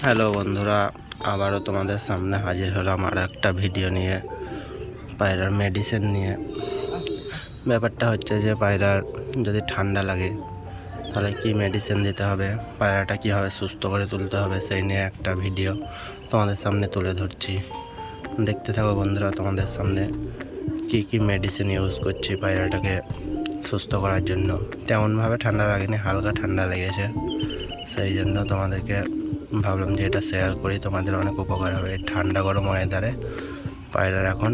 Hello বন্ধুরা, আবারও তোমাদের সামনে হাজির হলাম আর একটা ভিডিও নিয়ে, পায়রার মেডিসিন নিয়ে। ব্যাপারটা হচ্ছে যে পায়রার যদি ঠান্ডা লাগে তাহলে কি মেডিসিন দিতে হবে, পায়রাটা কীভাবে সুস্থ করে তুলতে হবে, সেই নিয়ে একটা ভিডিও তোমাদের সামনে তুলে ধরছি। দেখতে থাকো বন্ধুরা, তোমাদের সামনে কি মেডিসিন ইউজ করছি পায়রাটাকে সুস্থ করার জন্য। তেমনভাবে ঠান্ডা লাগেনি, হালকা ঠান্ডা লেগেছে, সেই জন্য তোমাদেরকে ভাবলাম যে এটা শেয়ার করি, তোমাদের অনেক উপকার হবে। ঠান্ডা গরম ওয়েদারে পায়রার এখন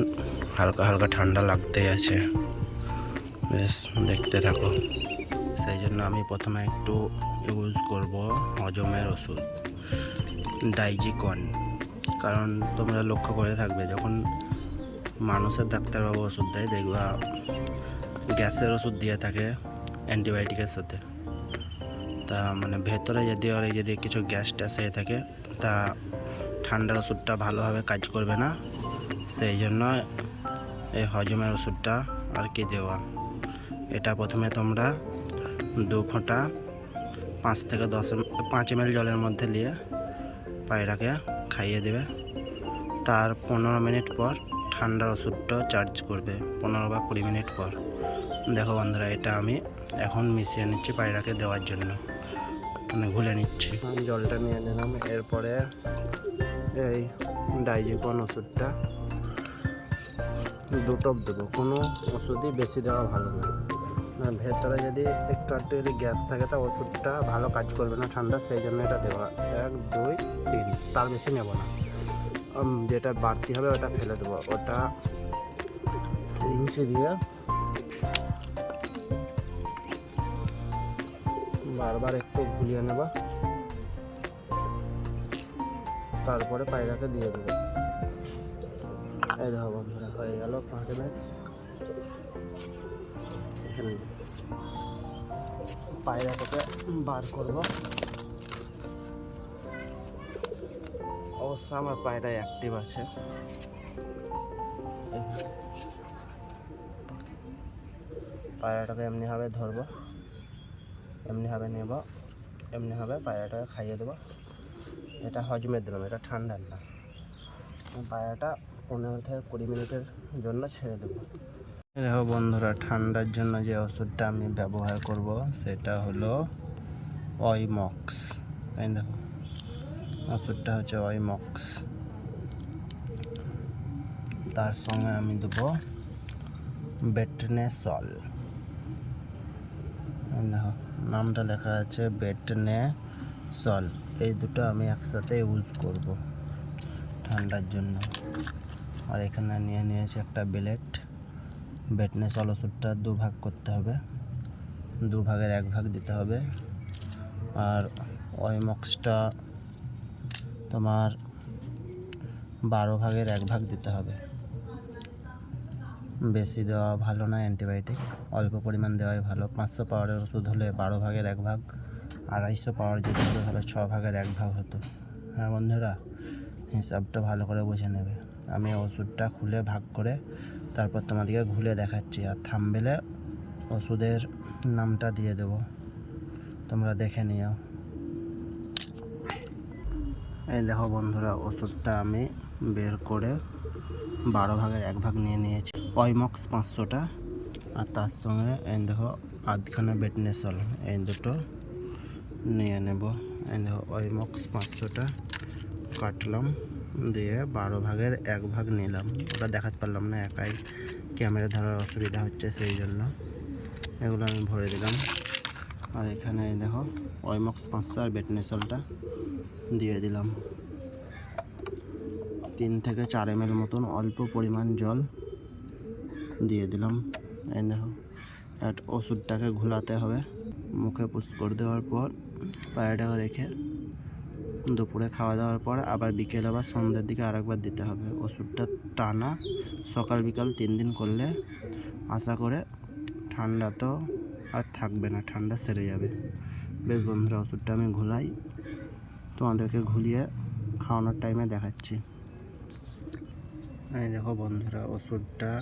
হালকা হালকা ঠান্ডা লাগতেই আছে, বেশ দেখতে থাকো। সেই জন্য আমি প্রথমে একটু ইউজ করব হজমের ওষুধ ডাইজিকন। কারণ তোমরা লক্ষ্য করে থাকবে, যখন মানুষের ডাক্তারবাবু ওষুধ দেয় দেখবা গ্যাসের ওষুধ দিয়ে থাকে অ্যান্টিবায়োটিকের সাথে। তা মানে ভেতরে যদি কিছু গ্যাস ট্যাস হয়ে থাকে তা ঠান্ডার ওষুধটা ভালোভাবে কাজ করবে না। সেই জন্য এই হজমের ওষুধটা আর কি দেওয়া। এটা প্রথমে তোমরা 2 ফোঁটা 5 থেকে 5 ml জলের মধ্যে নিয়ে পায়রাকে খাইয়ে দেবে। তার 15 মিনিট পর ঠান্ডার ওষুধটা চার্জ করবে, 15 বা 20 মিনিট পর। দেখো বন্ধুরা, এটা আমি এখন মিশিয়ে নিচ্ছি পায়রাকে দেওয়ার জন্য, মানে ঘুলে নিচ্ছি। জলটা নিয়ে নিলাম, এরপরে এই ডাইজিকন ওষুধটা 2 টোপ দেবো। কোনো ওষুধই বেশি দেওয়া ভালো না, ভেতরে যদি একটু যদি গ্যাস থাকে তা ওষুধটা ভালো কাজ করবে না ঠান্ডা, সেই জন্য এটা দেওয়া। 1 2 3, তার বেশি নেব না। যেটা বাড়তি হবে ওটা ফেলে দেবো, ওটা সিরিঞ্জে দিয়ে বারবার একটু ঘুলিয়ে নেব, তারপরে পায়রাকে দিয়ে দেবো। এই দেখো বন্ধুরা, হয়ে গেল 5 মিনিট। এখানে পায়রাটাকে বার করব। অবশ্য আমার পায়রা অ্যাক্টিভ আছে। পায়রাটাকে এমনিভাবে ধরবো, এমনিভাবে নেব, এমনিভাবে পায়রাটাকে খাইয়ে দেবো। এটা হজমের দিলাম, এটা ঠান্ডার না। পায়রাটা 15 থেকে 20 মিনিটের জন্য ছেড়ে দেবো। দেখো বন্ধুরা, ঠান্ডার জন্য যে ওষুধটা আমি ব্যবহার করব সেটা হলো ওয়াইমক্স। এই দেখো, ওষুধটা হচ্ছে ওয়াইমক্স। তার সঙ্গে আমি দেবো বেটনেসল। দেখো নামটা লেখা আছে বেটনেসল। এই দুটো আমি একসাথে ইউজ করব ঠান্ডার জন্য। আর এখানে নিয়ে নিয়েছি একটা ব্লেড। বেটনেসল ওষুধটা 2 ভাগ করতে হবে, 2 ভাগের 1 ভাগ দিতে হবে। আর ওয়াইমক্সটা তোমার 12 ভাগের 1 ভাগ দিতে হবে। বেশি দেওয়া ভালো না, অ্যান্টিবায়োটিক অল্প পরিমাণ দেওয়াই ভালো। 500 পাওয়ারের ওষুধ হলে 12 ভাগের 1 ভাগ, 250 পাওয়ার যদি হতো তাহলে 6 ভাগের 1 ভাগ হতো। হ্যাঁ বন্ধুরা, হিসাবটা ভালো করে বুঝে নেবে। আমি ওষুধটা খুলে ভাগ করে তারপর তোমাদেরকে ঘুলে দেখাচ্ছি, আর থাম্বনেলে ওষুধের নামটা দিয়ে দেবো, তোমরা দেখে নিও। এই দেখো বন্ধুরা, ওষুধটা আমি বের করে 12 ভাগের 1 ভাগ নিয়ে নিয়েছি। ওয়াইমক্স 500টা, আর তার সঙ্গে এই দেখো আধখানা বেটনেসল, এই দুটো নিয়ে নেব। এই দেখো ওয়াইমক্স 500টা কাটলাম, দিয়ে 12 ভাগের 1 ভাগ নিলাম। ওটা দেখাতে পারলাম না, একাই ক্যামেরা ধরার অসুবিধা হচ্ছে, সেই জন্য এগুলো আমি ভরে দিলাম। আর এখানে দেখো ওয়াইমক্স 500 আর বেটনেসলটা দিয়ে দিলাম। 3 থেকে 4 ml মতন অল্প পরিমাণ জল দিয়ে দিলাম। এই দেখো, ওষুধটাকে ঘোলাতে হবে। মুখে পুশ করে দেওয়ার পর পায়রাটাকে রেখে দুপুরে খাওয়া দাওয়ার পর আবার বিকেলে বা সন্ধ্যের দিকে আরেকবার দিতে হবে। ওষুধটা টানা সকাল বিকাল 3 দিন করলে আশা করে ঠান্ডা তো আর থাকবে না, ঠান্ডা সেরে যাবে। বেশ বন্ধুরা, ওষুধটা আমি ঘোলাই, তোমাদেরকে ঘুলিয়ে খাওয়ানোর টাইমে দেখাচ্ছি। এই দেখো বন্ধুরা, ওষুধটা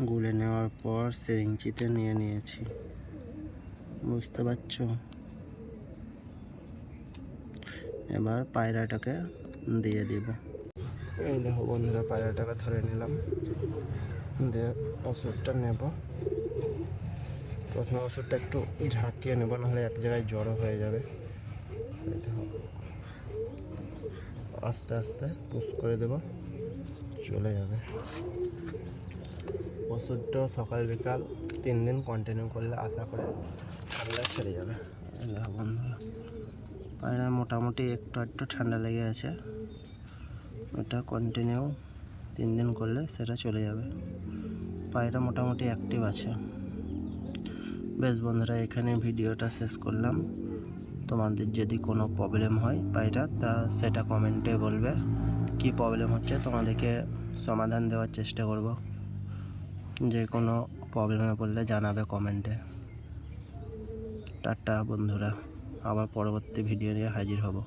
গুলে নেওয়ার পর সিরিঞ্জিতে নিয়ে নিয়েছি, বুঝতে পারছো? এবার পায়রাটাকে দিয়ে দিব। এই দেখো বন্ধুরা, পায়রাটাকে ধরে নিলাম, দিয়ে ওষুধটা নেব। প্রথমে ওষুধটা একটু ঝাঁকিয়ে নেব, নাহলে এক জায়গায় জড়ো হয়ে যাবে। এই দেখো, আস্তে আস্তে পুশ করে দেব, চলে যাবে। ওষুধটা সকাল বিকাল 3 দিন কন্টিনিউ করলে আশা করে ঠান্ডা ছেড়ে যাবে। এই দেখো বন্ধুরা, পায়রা মোটামুটি একটু ঠান্ডা লেগে আছে, ওটা কন্টিনিউ 3 দিন করলে সেটা চলে যাবে। পায়রা মোটামুটি অ্যাক্টিভ আছে। বেশ বন্ধুরা, এখানে ভিডিওটা শেষ করলাম। তোমাদের যদি কোনো প্রবলেম হয় পায়রা, তা সেটা কমেন্টে বলবে কি প্রবলেম হচ্ছে, তোমাদেরকে সমাধান দেওয়ার চেষ্টা করব। যে কোনো প্রবলেমে পড়লে জানাবে কমেন্টে। টাটা বন্ধুরা, আবার পরবর্তী ভিডিও নিয়ে হাজির হব।